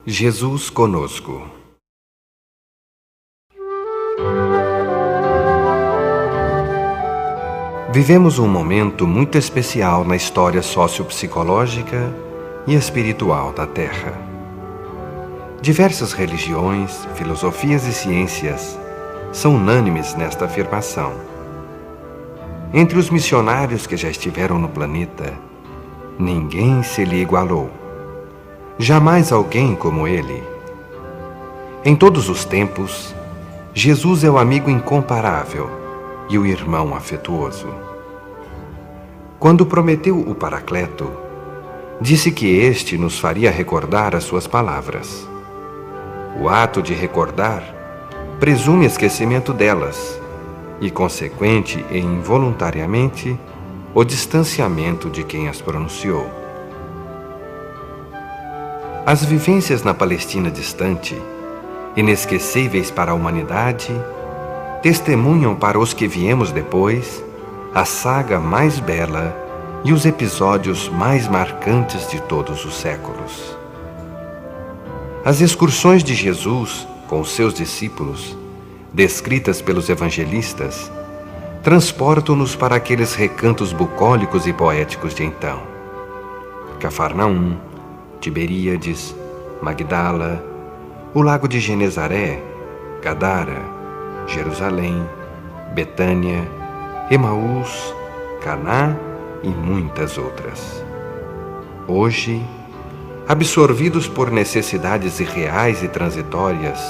Jesus conosco. Vivemos um momento muito especial na história sociopsicológica e espiritual da Terra. Diversas religiões, filosofias e ciências são unânimes nesta afirmação. Entre os missionários que já estiveram no planeta, ninguém se lhe igualou. Jamais alguém como ele. Em todos os tempos, Jesus é o amigo incomparável e o irmão afetuoso. Quando prometeu o Paracleto, disse que este nos faria recordar as suas palavras. O ato de recordar presume esquecimento delas e, consequente e involuntariamente, o distanciamento de quem as pronunciou. As vivências na Palestina distante, inesquecíveis para a humanidade, testemunham para os que viemos depois a saga mais bela e os episódios mais marcantes de todos os séculos. As excursões de Jesus com os seus discípulos, descritas pelos evangelistas, transportam-nos para aqueles recantos bucólicos e poéticos de então. Cafarnaum, Tiberíades, Magdala, o lago de Genezaré, Gadara, Jerusalém, Betânia, Emaús, Caná e muitas outras. Hoje, absorvidos por necessidades irreais e transitórias,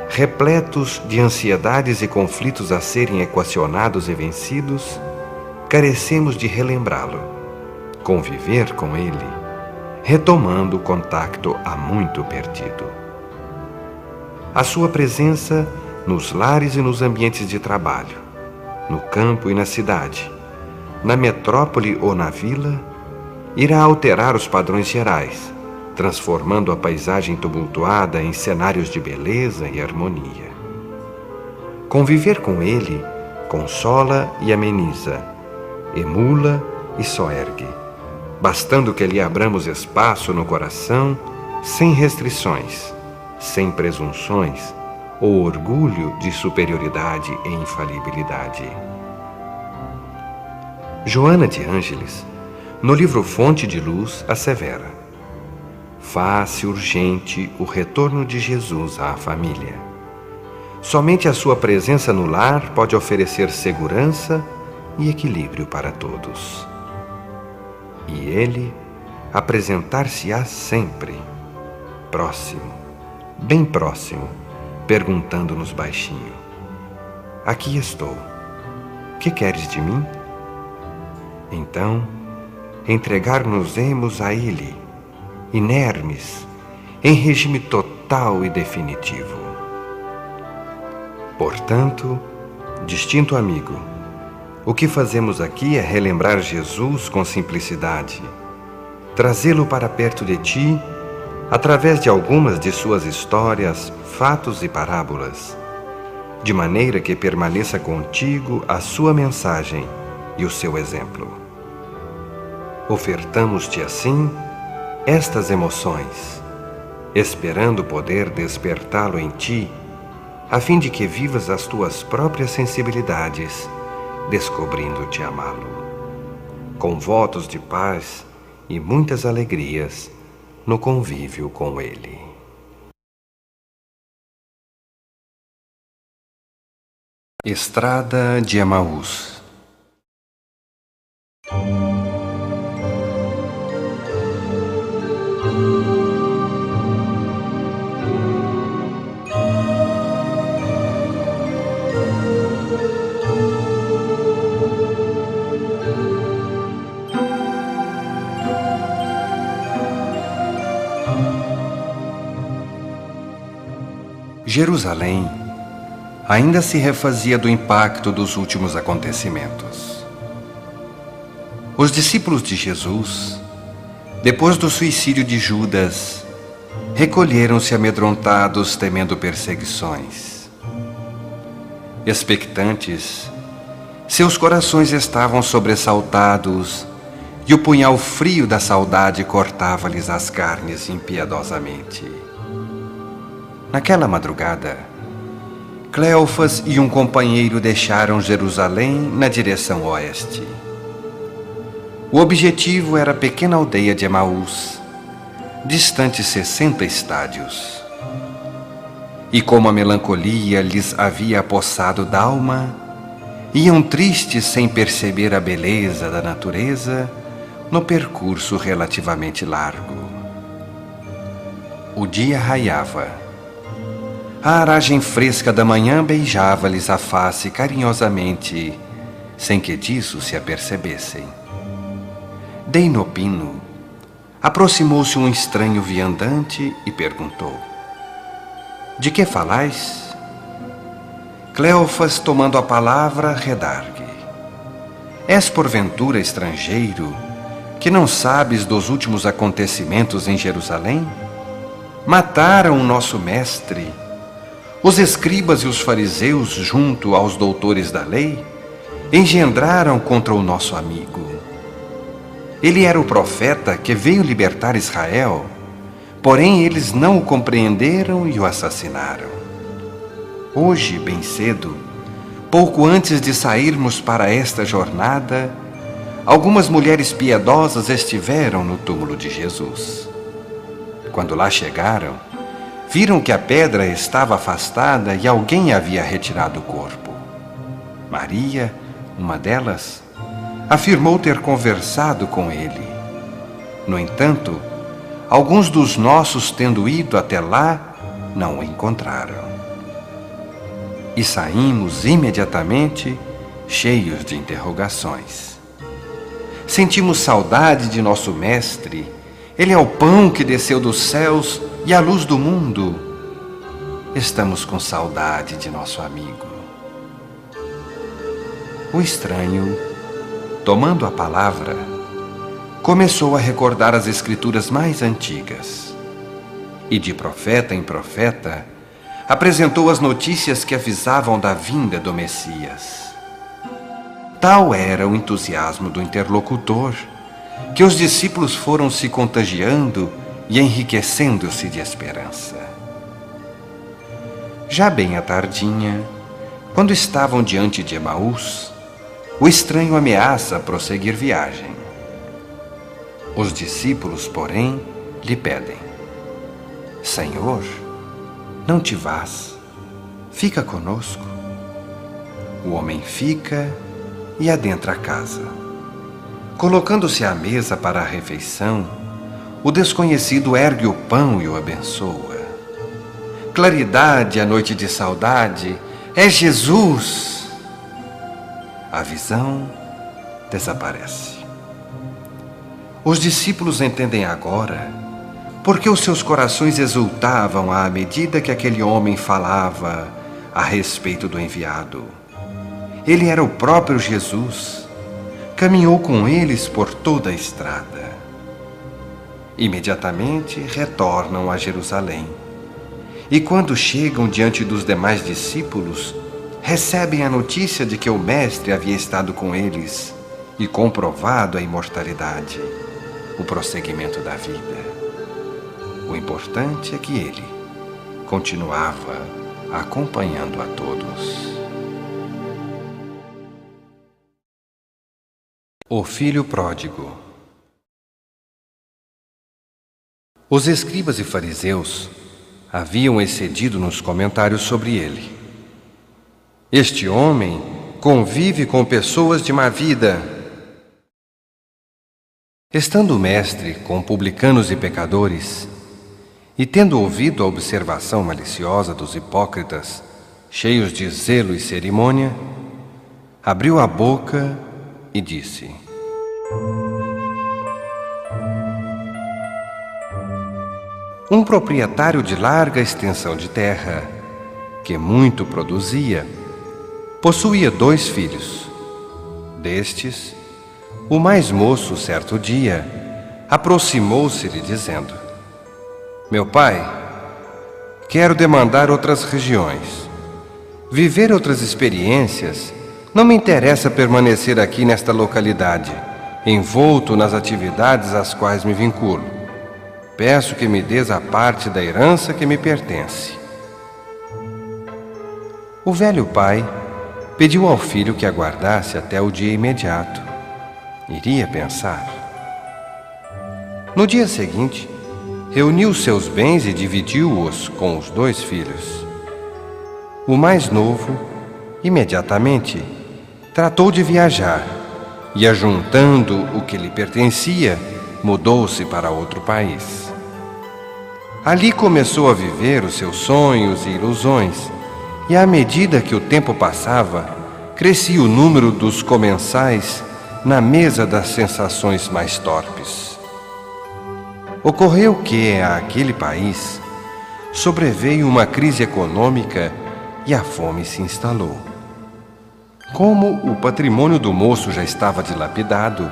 repletos de ansiedades e conflitos a serem equacionados e vencidos, carecemos de relembrá-lo, conviver com ele, retomando o contacto há muito perdido. A sua presença nos lares e nos ambientes de trabalho, no campo e na cidade, na metrópole ou na vila, irá alterar os padrões gerais, transformando a paisagem tumultuada em cenários de beleza e harmonia. Conviver com ele consola e ameniza, emula e soergue, bastando que lhe abramos espaço no coração, sem restrições, sem presunções ou orgulho de superioridade e infalibilidade. Joana de Ângeles, no livro Fonte de Luz, assevera: faz-se urgente o retorno de Jesus à família. Somente a sua presença no lar pode oferecer segurança e equilíbrio para todos. E ele apresentar-se-á sempre, próximo, bem próximo, perguntando-nos baixinho: aqui estou, que queres de mim? Então, entregar-nos-emos a ele, inermes, em regime total e definitivo. Portanto, distinto amigo, o que fazemos aqui é relembrar Jesus com simplicidade, trazê-lo para perto de ti através de algumas de suas histórias, fatos e parábolas, de maneira que permaneça contigo a sua mensagem e o seu exemplo. Ofertamos-te assim estas emoções, esperando poder despertá-lo em ti, a fim de que vivas as tuas próprias sensibilidades, descobrindo-te amá-lo, com votos de paz e muitas alegrias no convívio com ele. Estrada de Emaús. Jerusalém ainda se refazia do impacto dos últimos acontecimentos. Os discípulos de Jesus, depois do suicídio de Judas, recolheram-se amedrontados, temendo perseguições. Expectantes, seus corações estavam sobressaltados e o punhal frio da saudade cortava-lhes as carnes impiedosamente. Naquela madrugada, Cleófas e um companheiro deixaram Jerusalém na direção oeste. O objetivo era a pequena aldeia de Emaús, distante 60 estádios. E como a melancolia lhes havia apossado d'alma, iam tristes sem perceber a beleza da natureza no percurso relativamente largo. O dia raiava. A aragem fresca da manhã beijava-lhes a face carinhosamente, sem que disso se apercebessem. Dei no pino, aproximou-se um estranho viandante e perguntou: "De que falais?" Cleófas, tomando a palavra, redargue: "És porventura estrangeiro, que não sabes dos últimos acontecimentos em Jerusalém? Mataram o nosso mestre. Os escribas e os fariseus, junto aos doutores da lei, engendraram contra o nosso amigo. Ele era o profeta que veio libertar Israel, porém eles não o compreenderam e o assassinaram. Hoje, bem cedo, pouco antes de sairmos para esta jornada, algumas mulheres piedosas estiveram no túmulo de Jesus. Quando lá chegaram, viram que a pedra estava afastada e alguém havia retirado o corpo. Maria, uma delas, afirmou ter conversado com ele. No entanto, alguns dos nossos, tendo ido até lá, não o encontraram. E saímos imediatamente, cheios de interrogações. Sentimos saudade de nosso mestre. Ele é o pão que desceu dos céus e a luz do mundo. Estamos com saudade de nosso amigo." O estranho, tomando a palavra, começou a recordar as escrituras mais antigas. E de profeta em profeta, apresentou as notícias que avisavam da vinda do Messias. Tal era o entusiasmo do interlocutor, que os discípulos foram se contagiando e enriquecendo-se de esperança. Já bem à tardinha, quando estavam diante de Emaús, o estranho ameaça prosseguir viagem. Os discípulos, porém, lhe pedem: "Senhor, não te vás, fica conosco." O homem fica e adentra a casa. Colocando-se à mesa para a refeição, o desconhecido ergue o pão e o abençoa. Claridade à noite de saudade, é Jesus! A visão desaparece. Os discípulos entendem agora porque os seus corações exultavam à medida que aquele homem falava a respeito do enviado. Ele era o próprio Jesus. Caminhou com eles por toda a estrada. Imediatamente retornam a Jerusalém. E quando chegam diante dos demais discípulos, recebem a notícia de que o Mestre havia estado com eles e comprovado a imortalidade, o prosseguimento da vida. O importante é que ele continuava acompanhando a todos. O filho pródigo. Os escribas e fariseus haviam excedido nos comentários sobre ele. Este homem convive com pessoas de má vida. Estando o mestre com publicanos e pecadores, e tendo ouvido a observação maliciosa dos hipócritas, cheios de zelo e cerimônia, abriu a boca e disse: Um proprietário de larga extensão de terra, que muito produzia, possuía 2 filhos. Destes, o mais moço, certo dia, aproximou-se-lhe dizendo: Meu pai, quero demandar outras regiões, viver outras experiências. Não me interessa permanecer aqui nesta localidade, envolto nas atividades às quais me vinculo. Peço que me dês a parte da herança que me pertence. O velho pai pediu ao filho que aguardasse até o dia imediato. Iria pensar. No dia seguinte, reuniu seus bens e dividiu-os com os 2 filhos. O mais novo, imediatamente, tratou de viajar e, ajuntando o que lhe pertencia, mudou-se para outro país. Ali começou a viver os seus sonhos e ilusões, e à medida que o tempo passava, crescia o número dos comensais na mesa das sensações mais torpes. Ocorreu que, àquele país, sobreveio uma crise econômica e a fome se instalou. Como o patrimônio do moço já estava dilapidado,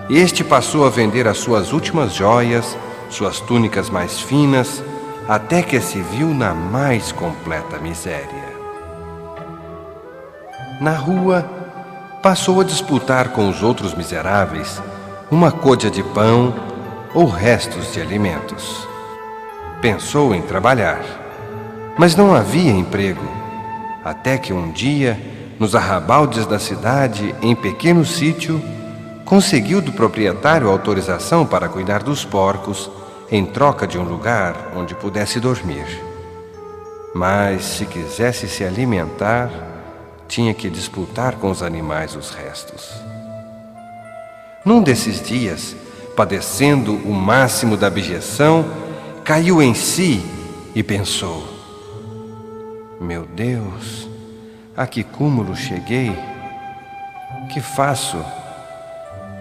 este passou a vender as suas últimas joias, suas túnicas mais finas, até que se viu na mais completa miséria. Na rua, passou a disputar com os outros miseráveis uma côdea de pão ou restos de alimentos. Pensou em trabalhar, mas não havia emprego, até que um dia, nos arrabaldes da cidade, em pequeno sítio, conseguiu do proprietário autorização para cuidar dos porcos, em troca de um lugar onde pudesse dormir. Mas, se quisesse se alimentar, tinha que disputar com os animais os restos. Num desses dias, padecendo o máximo da abjeção, caiu em si e pensou: meu Deus, a que cúmulo cheguei? Que faço?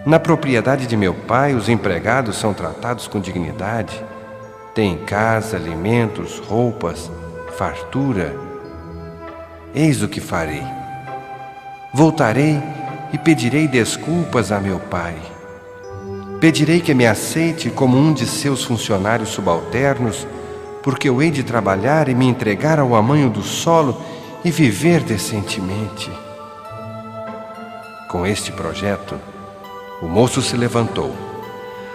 Na propriedade de meu pai, os empregados são tratados com dignidade, têm casa, alimentos, roupas, fartura. Eis o que farei. Voltarei e pedirei desculpas a meu pai. Pedirei que me aceite como um de seus funcionários subalternos, porque eu hei de trabalhar e me entregar ao amanho do solo e viver decentemente. Com este projeto, o moço se levantou,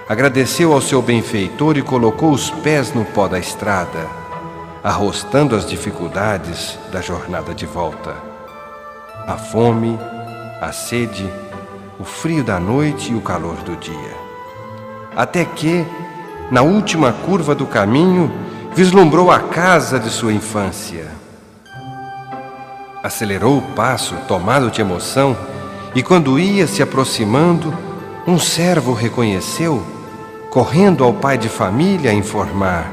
agradeceu ao seu benfeitor e colocou os pés no pó da estrada, arrostando as dificuldades da jornada de volta. A fome, a sede, o frio da noite e o calor do dia. Até que, na última curva do caminho, vislumbrou a casa de sua infância. Acelerou o passo, tomado de emoção, e quando ia se aproximando, um servo o reconheceu, correndo ao pai de família a informar: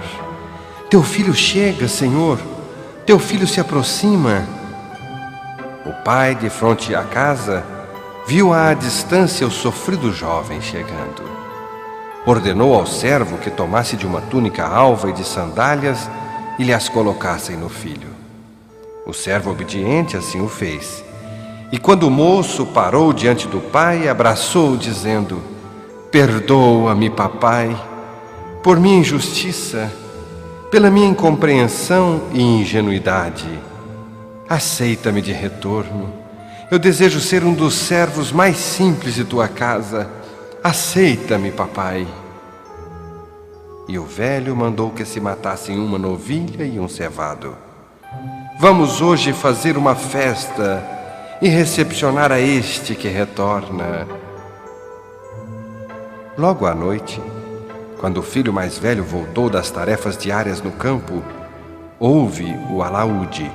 teu filho chega, senhor, teu filho se aproxima. O pai, de frente à casa, viu à distância o sofrido jovem chegando. Ordenou ao servo que tomasse de uma túnica alva e de sandálias e lhe as colocassem no filho. O servo obediente assim o fez. E quando o moço parou diante do pai, abraçou-o dizendo: perdoa-me, papai, por minha injustiça, pela minha incompreensão e ingenuidade. Aceita-me de retorno. Eu desejo ser um dos servos mais simples de tua casa. Aceita-me, papai. E o velho mandou que se matassem uma novilha e um cevado. Vamos hoje fazer uma festa e recepcionar a este que retorna. Logo à noite, quando o filho mais velho voltou das tarefas diárias no campo, ouve o alaúde,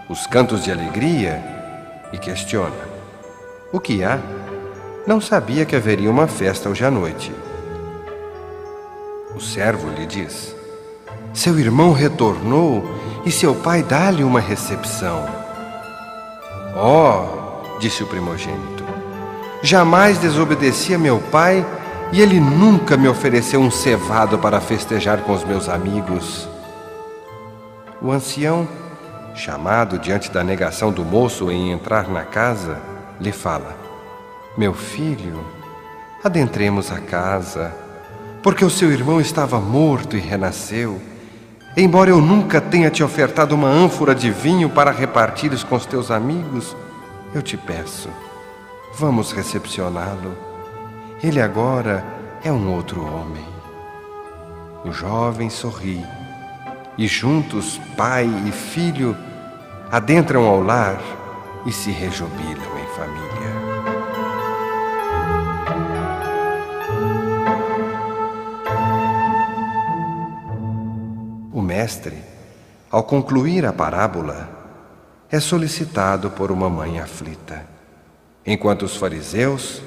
os cantos de alegria, e questiona: o que há? Não sabia que haveria uma festa hoje à noite. O servo lhe diz: seu irmão retornou e seu pai dá-lhe uma recepção. Oh, disse o primogênito, jamais desobedeci a meu pai e ele nunca me ofereceu um cevado para festejar com os meus amigos. O ancião, chamado diante da negação do moço em entrar na casa, lhe fala: meu filho, adentremos a casa, porque o seu irmão estava morto e renasceu. Embora eu nunca tenha te ofertado uma ânfora de vinho para repartires com os teus amigos, eu te peço, vamos recepcioná-lo. Ele agora é um outro homem. O jovem sorri, e juntos, pai e filho, adentram ao lar e se rejubilam em família. O mestre, ao concluir a parábola, é solicitado por uma mãe aflita, enquanto os fariseus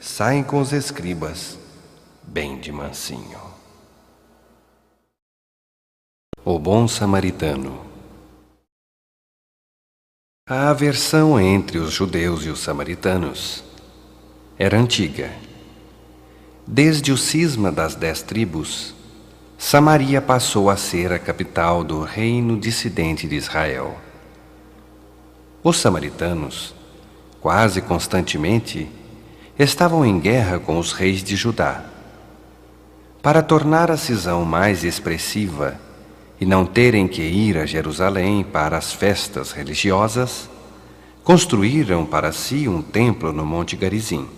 saem com os escribas bem de mansinho. O bom samaritano. A aversão entre os judeus e os samaritanos era antiga. Desde o cisma das 10 tribos, Samaria passou a ser a capital do reino dissidente de Israel. Os samaritanos, quase constantemente, estavam em guerra com os reis de Judá. Para tornar a cisão mais expressiva e não terem que ir a Jerusalém para as festas religiosas, construíram para si um templo no Monte Garizim.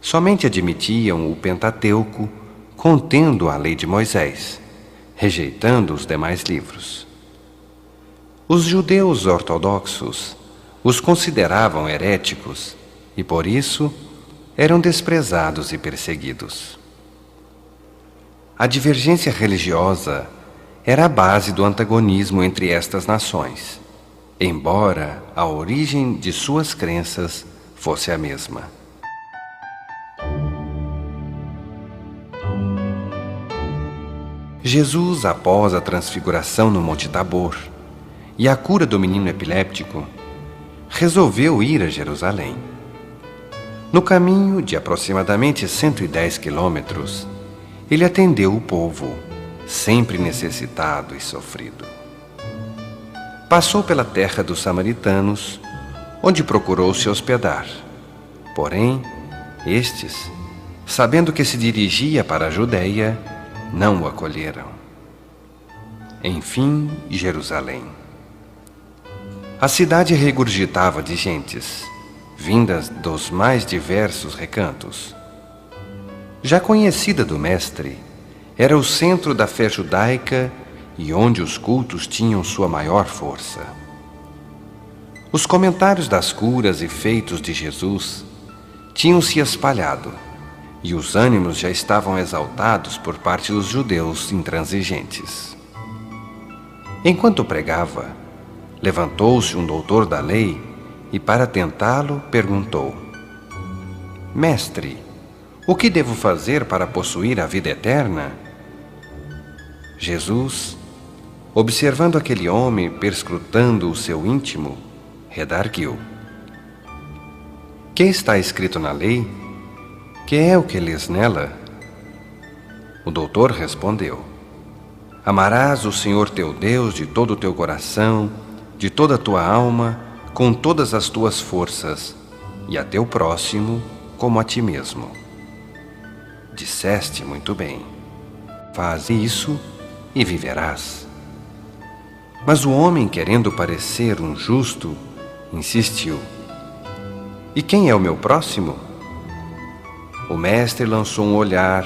Somente admitiam o Pentateuco contendo a lei de Moisés, rejeitando os demais livros. Os judeus ortodoxos os consideravam heréticos e, por isso, eram desprezados e perseguidos. A divergência religiosa era a base do antagonismo entre estas nações, embora a origem de suas crenças fosse a mesma. Jesus, após a transfiguração no Monte Tabor e a cura do menino epiléptico, resolveu ir a Jerusalém. No caminho de aproximadamente 110 quilômetros, ele atendeu o povo, sempre necessitado e sofrido. Passou pela terra dos samaritanos, onde procurou se hospedar. Porém, estes, sabendo que se dirigia para a Judéia, não o acolheram. Enfim, Jerusalém. A cidade regurgitava de gentes, vindas dos mais diversos recantos. Já conhecida do Mestre, era o centro da fé judaica e onde os cultos tinham sua maior força. Os comentários das curas e feitos de Jesus tinham se espalhado e os ânimos já estavam exaltados por parte dos judeus intransigentes. Enquanto pregava, levantou-se um doutor da lei e, para tentá-lo, perguntou: Mestre, o que devo fazer para possuir a vida eterna? Jesus, observando aquele homem perscrutando o seu íntimo, redarguiu: Que está escrito na lei? Que é o que lês nela? O doutor respondeu: Amarás o Senhor teu Deus de todo o teu coração, de toda a tua alma, com todas as tuas forças, e a teu próximo como a ti mesmo. Disseste muito bem. Faz isso e viverás. Mas o homem, querendo parecer um justo, insistiu: E quem é o meu próximo? O mestre lançou um olhar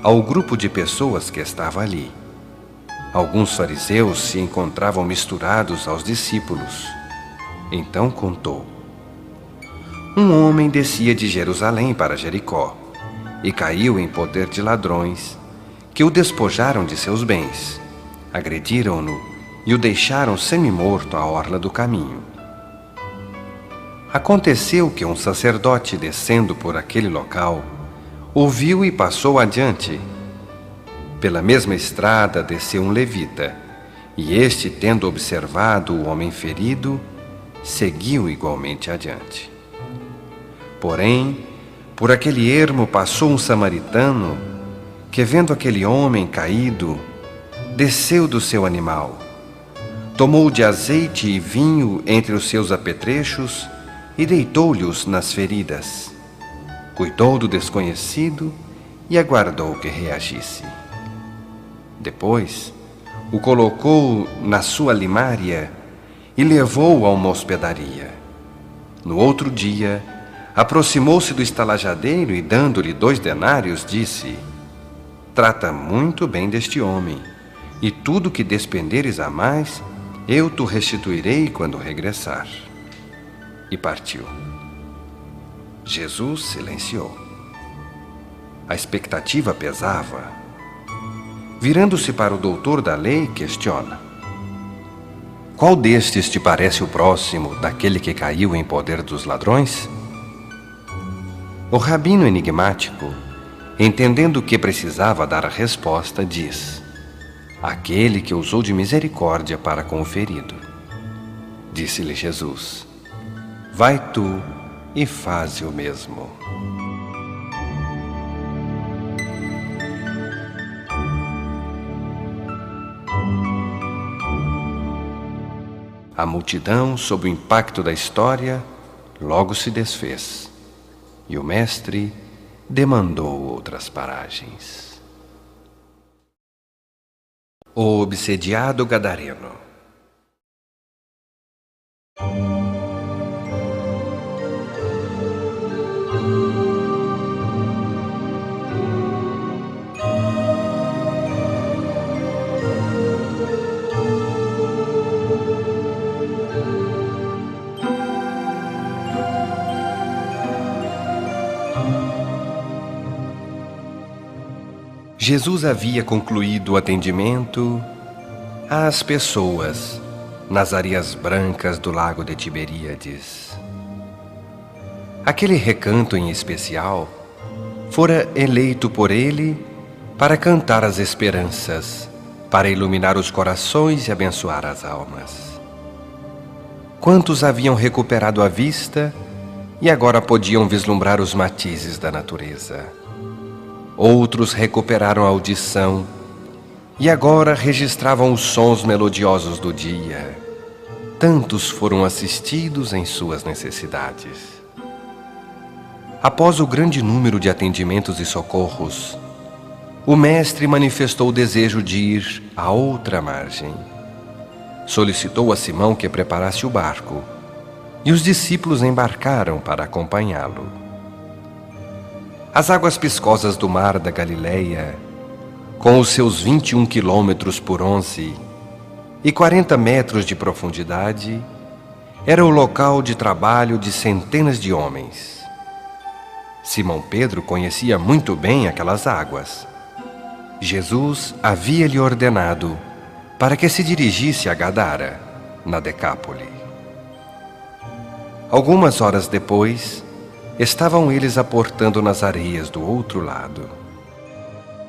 ao grupo de pessoas que estava ali. Alguns fariseus se encontravam misturados aos discípulos. Então contou: Um homem descia de Jerusalém para Jericó e caiu em poder de ladrões, que o despojaram de seus bens, agrediram-no e o deixaram semi-morto à orla do caminho. Aconteceu que um sacerdote, descendo por aquele local, ouviu e passou adiante. Pela mesma estrada desceu um levita, e este, tendo observado o homem ferido, seguiu igualmente adiante. Porém, por aquele ermo passou um samaritano, que, vendo aquele homem caído, desceu do seu animal, tomou de azeite e vinho entre os seus apetrechos e deitou-lhes nas feridas. Cuidou do desconhecido e aguardou que reagisse. Depois, o colocou na sua limária e levou-o a uma hospedaria. No outro dia, aproximou-se do estalajadeiro e, dando-lhe 2 denários, disse: Trata muito bem deste homem, e tudo que despenderes a mais, Eu te restituirei quando regressar. E partiu. Jesus silenciou. A expectativa pesava. Virando-se para o doutor da lei, questiona: qual destes te parece o próximo daquele que caiu em poder dos ladrões? O rabino enigmático, entendendo que precisava dar a resposta, diz: aquele que usou de misericórdia para com o ferido. Disse-lhe Jesus: vai tu e faze o mesmo. A multidão, sob o impacto da história, logo se desfez, e o mestre demandou outras paragens. O obsediado gadareno. Jesus havia concluído o atendimento às pessoas nas areias brancas do lago de Tiberíades. Aquele recanto em especial fora eleito por ele para cantar as esperanças, para iluminar os corações e abençoar as almas. Quantos haviam recuperado a vista e agora podiam vislumbrar os matizes da natureza? Outros recuperaram a audição e agora registravam os sons melodiosos do dia. Tantos foram assistidos em suas necessidades. Após o grande número de atendimentos e socorros, o mestre manifestou o desejo de ir à outra margem. Solicitou a Simão que preparasse o barco, e os discípulos embarcaram para acompanhá-lo. As águas piscosas do mar da Galileia, com os seus 21 quilômetros por 11 e 40 metros de profundidade, era o local de trabalho de centenas de homens. Simão Pedro conhecia muito bem aquelas águas. Jesus havia-lhe ordenado para que se dirigisse a Gadara, na Decápole. Algumas horas depois, estavam eles aportando nas areias do outro lado.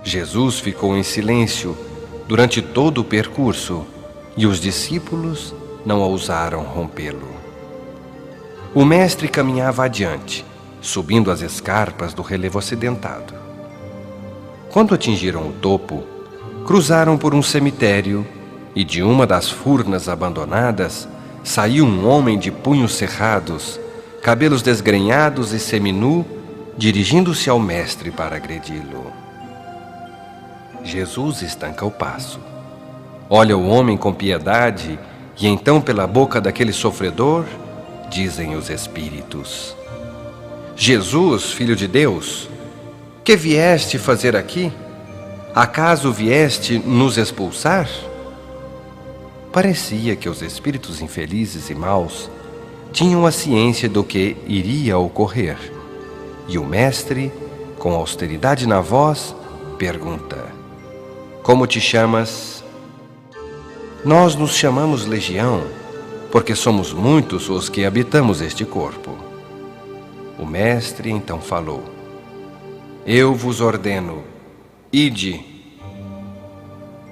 Jesus ficou em silêncio durante todo o percurso e os discípulos não ousaram rompê-lo. O mestre caminhava adiante, subindo as escarpas do relevo acidentado. Quando atingiram o topo, cruzaram por um cemitério e de uma das furnas abandonadas saiu um homem de punhos cerrados, cabelos desgrenhados e seminu, dirigindo-se ao mestre para agredi-lo. Jesus estanca o passo. Olha o homem com piedade e então pela boca daquele sofredor, dizem os espíritos: Jesus, Filho de Deus, que vieste fazer aqui? Acaso vieste nos expulsar? Parecia que os espíritos infelizes e maus tinham a ciência do que iria ocorrer. E o mestre, com austeridade na voz, pergunta: como te chamas? Nós nos chamamos Legião, porque somos muitos os que habitamos este corpo. O mestre então falou: eu vos ordeno, ide.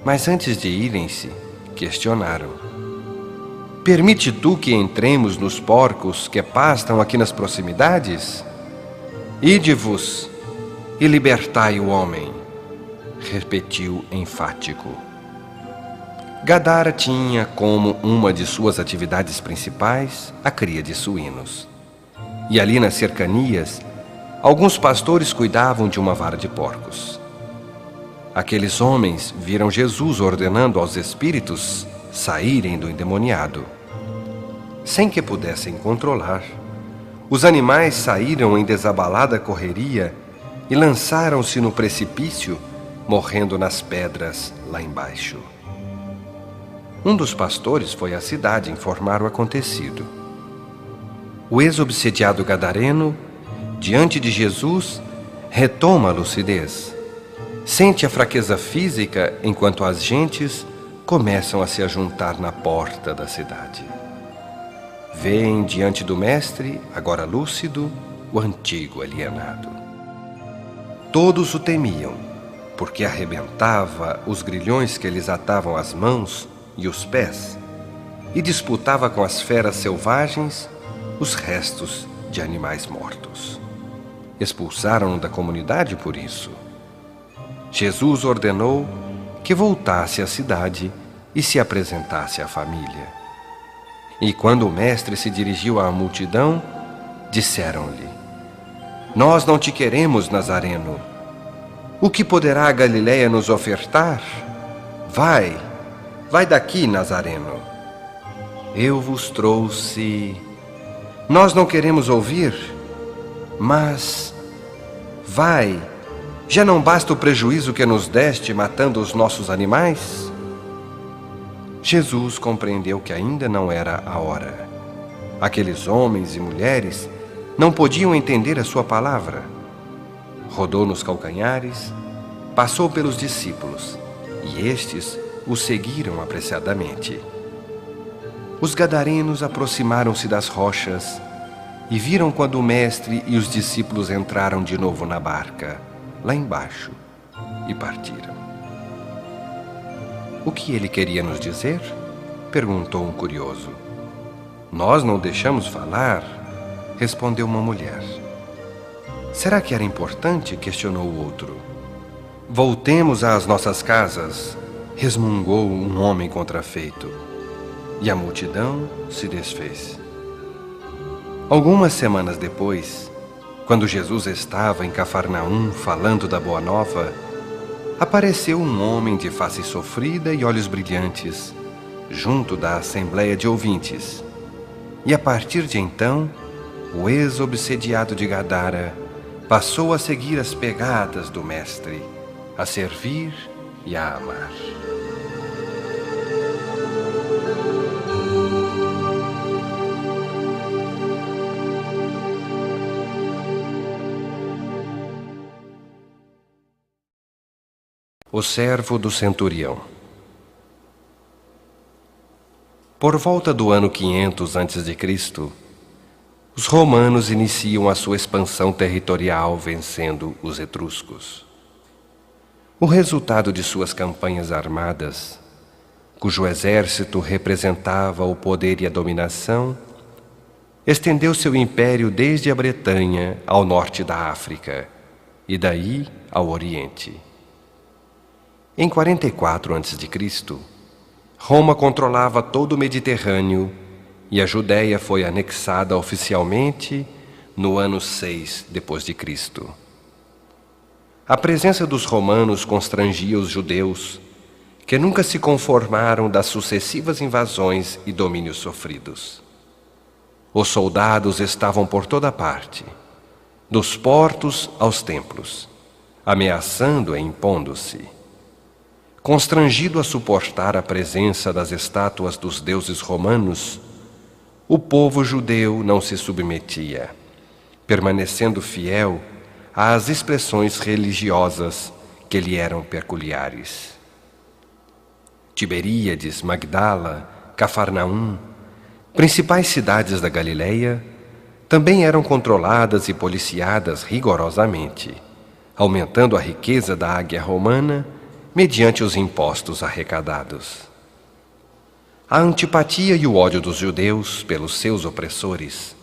Mas antes de irem-se, questionaram: permite tu que entremos nos porcos que pastam aqui nas proximidades? Ide-vos e libertai o homem, repetiu enfático. Gadara tinha como uma de suas atividades principais a cria de suínos. E ali nas cercanias, alguns pastores cuidavam de uma vara de porcos. Aqueles homens viram Jesus ordenando aos espíritos saírem do endemoniado. Sem que pudessem controlar, os animais saíram em desabalada correria e lançaram-se no precipício, morrendo nas pedras lá embaixo. um dos pastores foi à cidade informar o acontecido. O ex-obsediado gadareno, diante de Jesus, retoma a lucidez. Sente a fraqueza física enquanto as gentes começam a se ajuntar na porta da cidade. Vêem diante do mestre, agora lúcido, o antigo alienado. Todos o temiam, porque arrebentava os grilhões que lhes atavam as mãos e os pés e disputava com as feras selvagens os restos de animais mortos. Expulsaram-no da comunidade por isso. Jesus ordenou que voltasse à cidade e se apresentasse à família. E quando o mestre se dirigiu à multidão, disseram-lhe: Nós não te queremos, Nazareno. O que poderá a Galileia nos ofertar? Vai daqui, Nazareno. Eu vos trouxe. Nós não queremos ouvir, mas vai. Já não basta o prejuízo que nos deste matando os nossos animais? Jesus compreendeu que ainda não era a hora. Aqueles homens e mulheres não podiam entender a sua palavra. Rodou nos calcanhares, passou pelos discípulos, e estes o seguiram apreciadamente. Os gadarenos aproximaram-se das rochas e viram quando o mestre e os discípulos entraram de novo na barca, lá embaixo, e partiram. O que ele queria nos dizer? Perguntou um curioso. Nós não deixamos falar, respondeu uma mulher. Será que era importante? Questionou o outro. Voltemos às nossas casas, resmungou um homem contrafeito. E a multidão se desfez. Algumas semanas depois, quando Jesus estava em Cafarnaum falando da Boa Nova, apareceu um homem de face sofrida e olhos brilhantes, junto da assembleia de ouvintes. E a partir de então, o ex-obsediado de Gadara passou a seguir as pegadas do Mestre, a servir e a amar. O servo do centurião. Por volta do ano 500 a.C., os romanos iniciam a sua expansão territorial vencendo os etruscos. O resultado de suas campanhas armadas, cujo exército representava o poder e a dominação, estendeu seu império desde a Bretanha ao norte da África e daí ao Oriente. Em 44 a.C., Roma controlava todo o Mediterrâneo e a Judéia foi anexada oficialmente no ano 6 d.C. A presença dos romanos constrangia os judeus, que nunca se conformaram das sucessivas invasões e domínios sofridos. Os soldados estavam por toda parte, dos portos aos templos, ameaçando e impondo-se. Constrangido a suportar a presença das estátuas dos deuses romanos, o povo judeu não se submetia, permanecendo fiel às expressões religiosas que lhe eram peculiares. Tiberíades, Magdala, Cafarnaum, principais cidades da Galileia, também eram controladas e policiadas rigorosamente, aumentando a riqueza da águia romana mediante os impostos arrecadados. A antipatia e o ódio dos judeus pelos seus opressores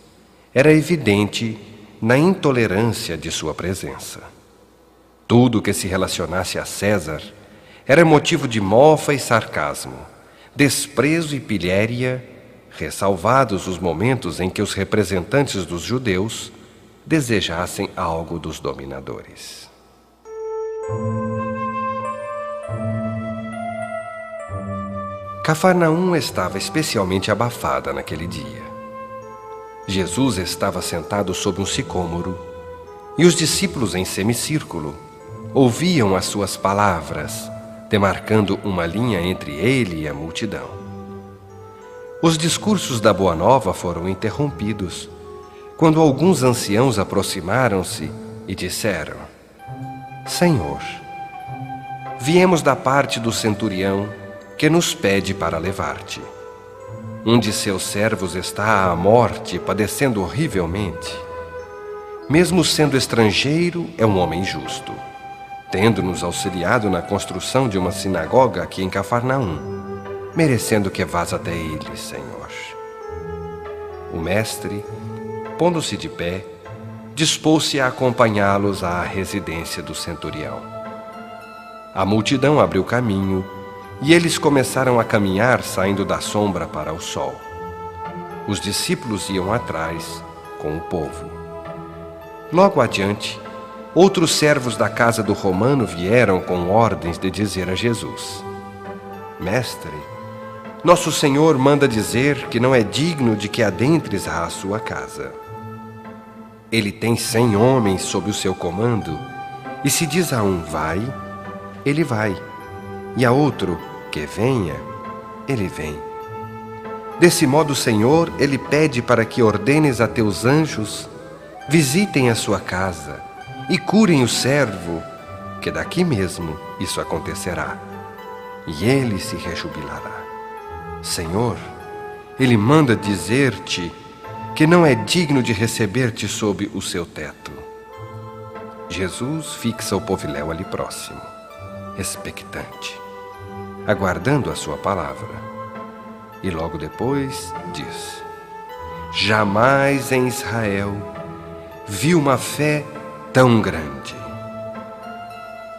era evidente na intolerância de sua presença. Tudo que se relacionasse a César era motivo de mofa e sarcasmo, desprezo e pilhéria, ressalvados os momentos em que os representantes dos judeus desejassem algo dos dominadores. Cafarnaum estava especialmente abafada naquele dia. Jesus estava sentado sob um sicômoro e os discípulos em semicírculo ouviam as suas palavras, demarcando uma linha entre ele e a multidão. Os discursos da Boa Nova foram interrompidos, quando alguns anciãos aproximaram-se e disseram: Senhor, viemos da parte do centurião que nos pede para levar-te. Um de seus servos está à morte, padecendo horrivelmente. Mesmo sendo estrangeiro, é um homem justo, tendo-nos auxiliado na construção de uma sinagoga aqui em Cafarnaum, merecendo que vás até ele, Senhor. O mestre, pondo-se de pé, dispôs-se a acompanhá-los à residência do centurião. A multidão abriu caminho e eles começaram a caminhar saindo da sombra para o sol. Os discípulos iam atrás com o povo. Logo adiante, outros servos da casa do romano vieram com ordens de dizer a Jesus: Mestre, nosso Senhor manda dizer que não é digno de que adentres à sua casa. Ele tem 100 homens sob o seu comando, e se diz a um vai, ele vai, e a outro que venha, ele vem. Desse modo, Senhor, ele pede para que ordenes a teus anjos visitem a sua casa e curem o servo, que daqui mesmo isso acontecerá, e ele se rejubilará. Senhor, ele manda dizer-te que não é digno de receber-te sob o seu teto. Jesus fixa o poviléu ali próximo, expectante, aguardando a sua palavra. E logo depois diz: Jamais em Israel vi uma fé tão grande.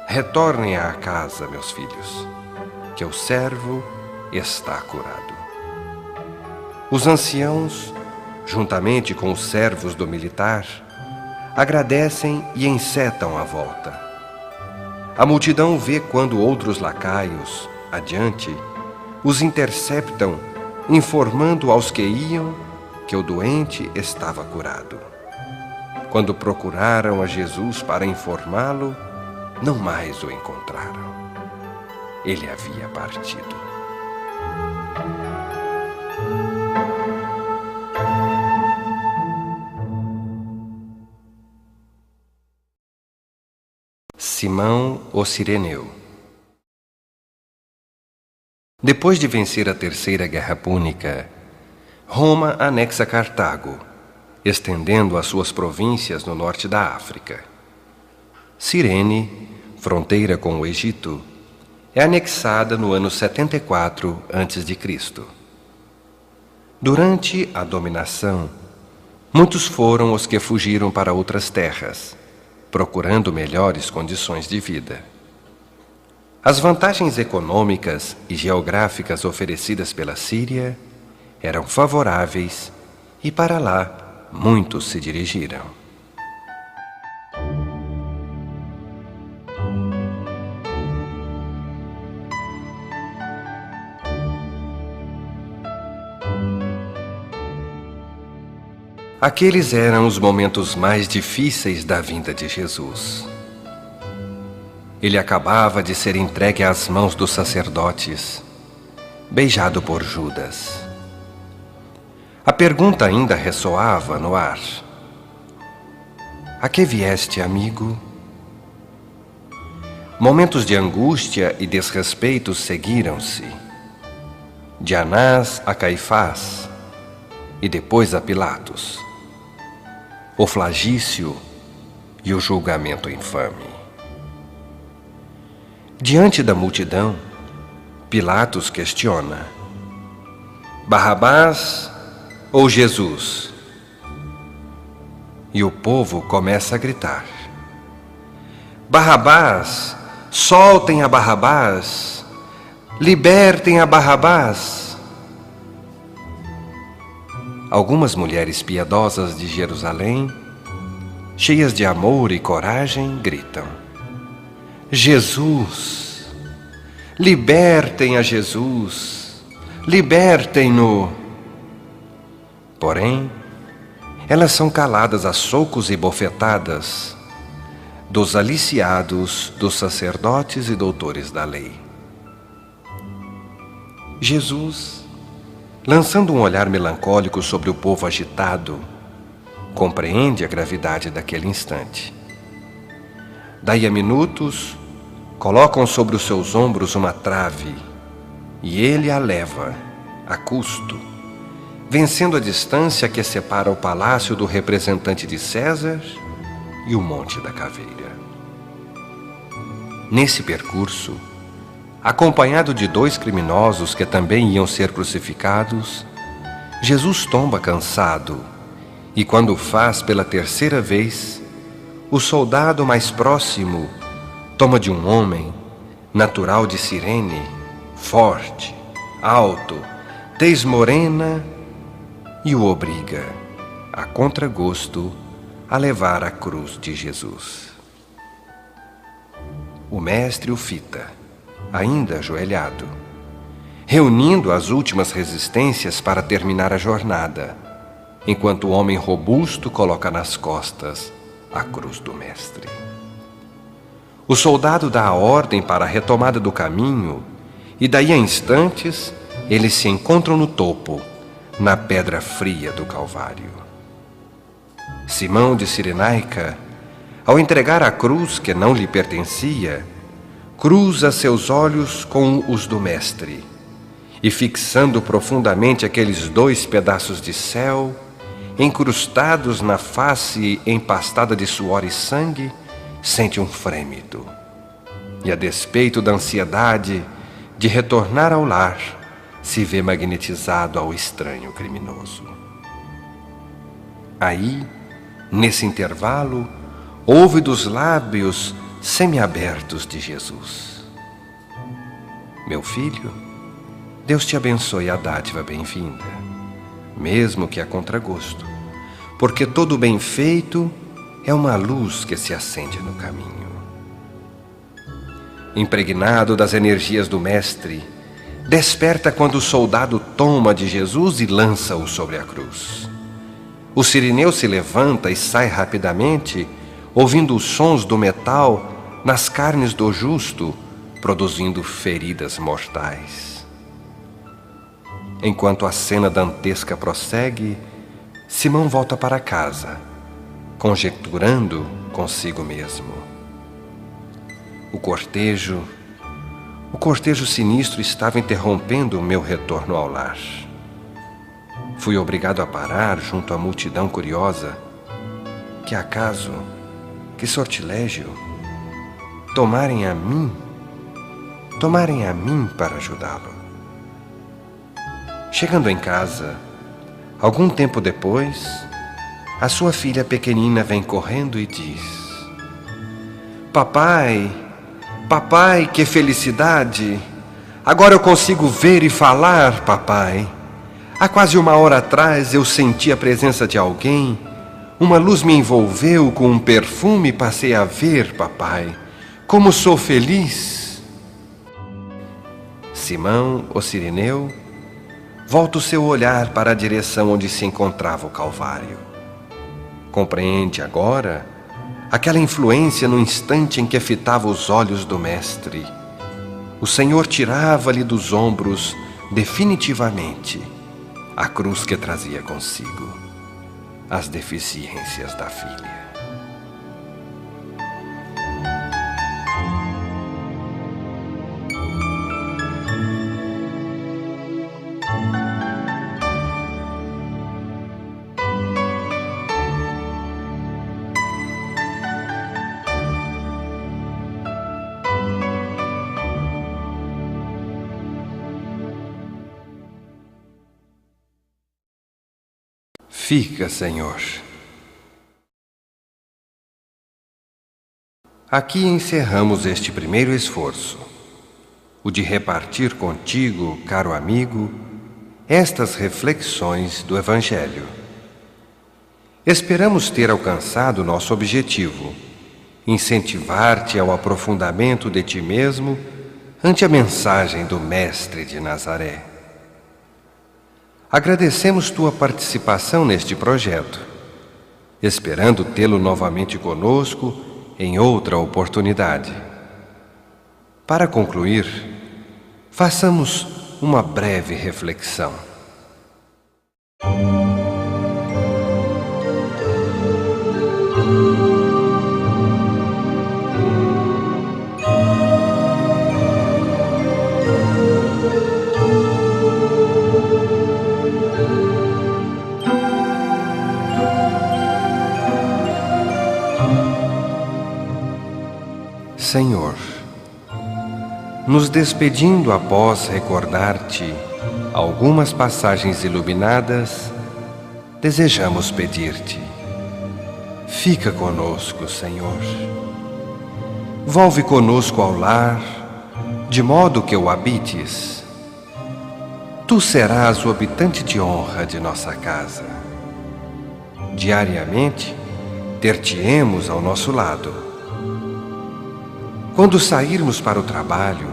Retornem à casa, meus filhos, que o servo está curado. Os anciãos, juntamente com os servos do militar, agradecem e encetam a volta. A multidão vê quando outros lacaios, adiante, os interceptam, informando aos que iam que o doente estava curado. Quando procuraram a Jesus para informá-lo, não mais o encontraram. Ele havia partido. Simão o Cireneu. Depois de vencer a Terceira Guerra Púnica, Roma anexa Cartago, estendendo as suas províncias no norte da África. Cirene, fronteira com o Egito, é anexada no ano 74 a.C. Durante a dominação, muitos foram os que fugiram para outras terras, procurando melhores condições de vida. As vantagens econômicas e geográficas oferecidas pela Síria eram favoráveis e para lá muitos se dirigiram. Aqueles eram os momentos mais difíceis da vinda de Jesus. Ele acabava de ser entregue às mãos dos sacerdotes, beijado por Judas. A pergunta ainda ressoava no ar: A que vieste, amigo? Momentos de angústia e desrespeito seguiram-se. De Anás a Caifás e depois a Pilatos. O flagício e o julgamento infame. Diante da multidão, Pilatos questiona: Barrabás ou Jesus? E o povo começa a gritar: Barrabás! Soltem a Barrabás! Libertem a Barrabás! Algumas mulheres piedosas de Jerusalém, cheias de amor e coragem, gritam: Jesus! Libertem a Jesus! Libertem-no! Porém, elas são caladas a socos e bofetadas dos aliciados dos sacerdotes e doutores da lei. Jesus lançando um olhar melancólico sobre o povo agitado, compreende a gravidade daquele instante. Daí a minutos, colocam sobre os seus ombros uma trave e ele a leva, a custo, vencendo a distância que separa o palácio do representante de César e o Monte da Caveira. Nesse percurso, acompanhado de 2 criminosos que também iam ser crucificados, Jesus tomba cansado e, quando o faz pela 3ª vez, o soldado mais próximo toma de um homem, natural de Cirene, forte, alto, tez morena, e o obriga, a contragosto, a levar a cruz de Jesus. O mestre o fita, ainda ajoelhado, reunindo as últimas resistências para terminar a jornada, enquanto o homem robusto coloca nas costas a cruz do mestre. O soldado dá a ordem para a retomada do caminho e daí a instantes eles se encontram no topo, na pedra fria do Calvário. Simão de Cirenaica, ao entregar a cruz que não lhe pertencia, cruza seus olhos com os do mestre e, fixando profundamente aqueles 2 pedaços de céu, encrustados na face empastada de suor e sangue, sente um frêmito. E, a despeito da ansiedade de retornar ao lar, se vê magnetizado ao estranho criminoso. Aí, nesse intervalo, ouve dos lábios semiabertos de Jesus: meu filho, Deus te abençoe a dádiva bem-vinda, mesmo que a contragosto, porque todo bem feito é uma luz que se acende no caminho. Impregnado das energias do mestre, desperta quando o soldado toma de Jesus e lança-o sobre a cruz. O sirineu se levanta e sai rapidamente, ouvindo os sons do metal nas carnes do justo, produzindo feridas mortais. Enquanto a cena dantesca prossegue, Simão volta para casa, conjecturando consigo mesmo. O cortejo sinistro estava interrompendo o meu retorno ao lar. Fui obrigado a parar junto à multidão curiosa. Que acaso, que sortilégio, tomarem a mim para ajudá-lo. Chegando em casa, algum tempo depois, a sua filha pequenina vem correndo e diz: Papai, papai, que felicidade! Agora eu consigo ver e falar, papai. Há quase 1 hora atrás eu senti a presença de alguém. Uma luz me envolveu com um perfume e passei a ver, papai. Como sou feliz! Simão, o sirineu, volta o seu olhar para a direção onde se encontrava o Calvário. Compreende agora aquela influência no instante em que fitava os olhos do mestre. O Senhor tirava-lhe dos ombros definitivamente a cruz que trazia consigo, as deficiências da filha. Fica, Senhor. Aqui encerramos este primeiro esforço, o de repartir contigo, caro amigo, estas reflexões do Evangelho. Esperamos ter alcançado nosso objetivo, incentivar-te ao aprofundamento de ti mesmo ante a mensagem do Mestre de Nazaré. Agradecemos tua participação neste projeto, esperando tê-lo novamente conosco em outra oportunidade. Para concluir, façamos uma breve reflexão. Senhor, nos despedindo após recordar-te algumas passagens iluminadas, desejamos pedir-te: fica conosco, Senhor. Volve conosco ao lar, de modo que o habites. Tu serás o habitante de honra de nossa casa. Diariamente, ter-te-emos ao nosso lado. Quando sairmos para o trabalho,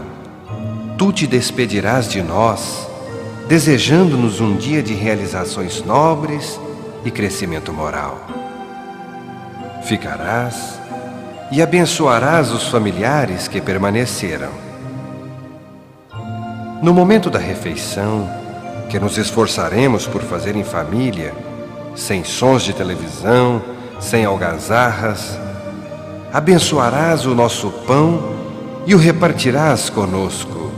tu te despedirás de nós, desejando-nos um dia de realizações nobres e crescimento moral. Ficarás e abençoarás os familiares que permaneceram. No momento da refeição, que nos esforçaremos por fazer em família, sem sons de televisão, sem algazarras, abençoarás o nosso pão e o repartirás conosco,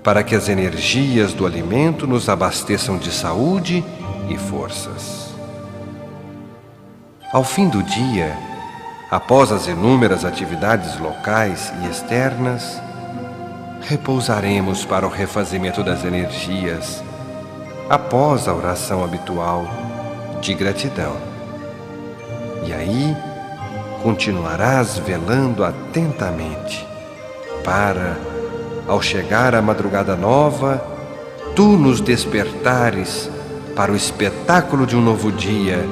para que as energias do alimento nos abasteçam de saúde e forças. Ao fim do dia, após as inúmeras atividades locais e externas, repousaremos para o refazimento das energias, após a oração habitual de gratidão. E aí, continuarás velando atentamente para, ao chegar a madrugada nova, tu nos despertares para o espetáculo de um novo dia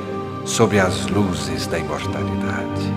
sobre as luzes da imortalidade.